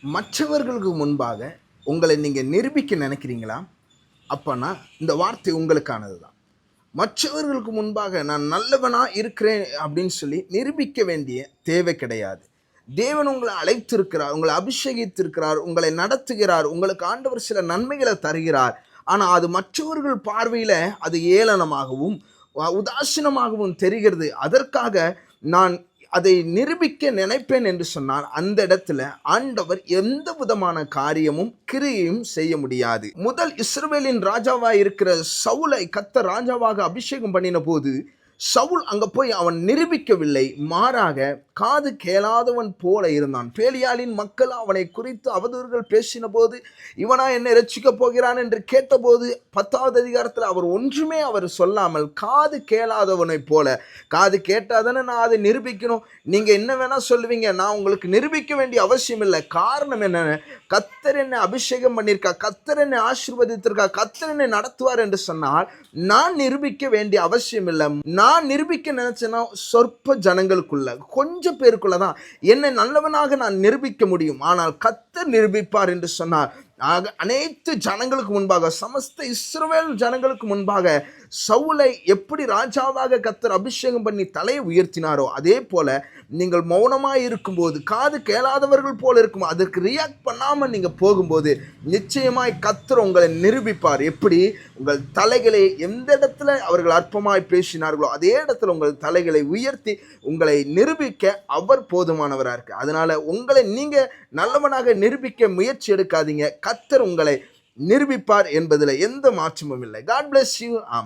மற்றவர்களுக்கு முன்பாக உங்களை நீங்கள் நிரூபிக்க நினைக்கிறீங்களா? அப்போனா இந்த வார்த்தை உங்களுக்கானது தான். மற்றவர்களுக்கு முன்பாக நான் நல்லவனா இருக்கிறேன் அப்படின்னு சொல்லி நிரூபிக்க வேண்டிய தேவை கிடையாது. தேவன் உங்களை அழைத்திருக்கிறார், உங்களை அபிஷேகித்திருக்கிறார், உங்களை நடத்துகிறார், உங்களுக்கு ஆண்டவர் சில நன்மைகளை தருகிறார். ஆனால் அது மற்றவர்கள் பார்வையில் அது ஏளனமாகவும் உதாசீனமாகவும் தெரிகிறது. அதற்காக நான் அதை நிரூபிக்க நினைப்பேன் என்று சொன்னால் அந்த இடத்துல ஆண்டவர் எந்த விதமான காரியமும் கிரியையும் செய்ய முடியாது. முதல் இஸ்ரவேலின் ராஜாவாக இருக்கிற சவுலை கர்த்தர் ராஜாவாக அபிஷேகம் பண்ணின போது சவுல் அங்க போய் அவன் நிரூபிக்கவில்லை, மாறாக காது கேளாதவன் போல இருந்தான். பேலியாளின் மக்கள் அவனை குறித்து அவதூறுகள் பேசின போது இவனா என்னை ரட்சிக்க போகிறான் என்று கேட்டபோது 10வது அதிகாரத்தில் அவர் ஒன்றுமே அவர் சொல்லாமல் காது கேளாதவனை போல, காது கேட்டாதானே நான் அதை நிரூபிக்கணும், நீங்க என்ன வேணா சொல்லுவீங்க, நான் உங்களுக்கு நிரூபிக்க வேண்டிய அவசியம் இல்லை. காரணம் என்ன? கர்த்தர் என்னை அபிஷேகம் பண்ணியிருக்கா, கர்த்தர் என்னை ஆசீர்வதித்திருக்கா, கர்த்தர் என்னை நடத்துவார் என்று சொன்னால் நான் நிரூபிக்க வேண்டிய அவசியம் இல்லை. நான் நிரூபிக்க நினைச்சேன்னா சொற்ப ஜனங்களுக்குள்ள கொஞ்சம் பேருக்குள்ள தான் என்னை நல்லவனாக நான் நிரூபிக்க முடியும். ஆனால் கர்த்தர் நிரூபிப்பார் என்று சொன்னார். அனைத்து ஜனங்களுக்கு முன்பாக, சமஸ்த இஸ்ரவேல் ஜனங்களுக்கு முன்பாக சவுலை எப்படி ராஜாவாக கர்த்தர் அபிஷேகம் பண்ணி தலையை உயர்த்தினாரோ அதே போல நீங்கள் மௌனமாக இருக்கும்போது, காது கேளாதவர்கள் போல இருக்கும், அதற்கு ரியாக்ட் பண்ணாமல் நீங்கள் போகும்போது நிச்சயமாய் கர்த்தர் உங்களை நிரூபிப்பார். எப்படி? உங்கள் தலைகளை எந்த இடத்துல அவர்கள் அற்பமாய் பேசினார்களோ அதே இடத்துல உங்கள் தலைகளை உயர்த்தி உங்களை நிரூபிக்க அவர் போதுமானவராக இருக்கு. அதனால உங்களை நீங்க நல்லவனாக நிரூபிக்க முயற்சி எடுக்காதீங்க. கர்த்தர் உங்களை நிரூபிப்பார் என்பதில் எந்த மாற்றமும் இல்லை. God bless you. ஆமென்.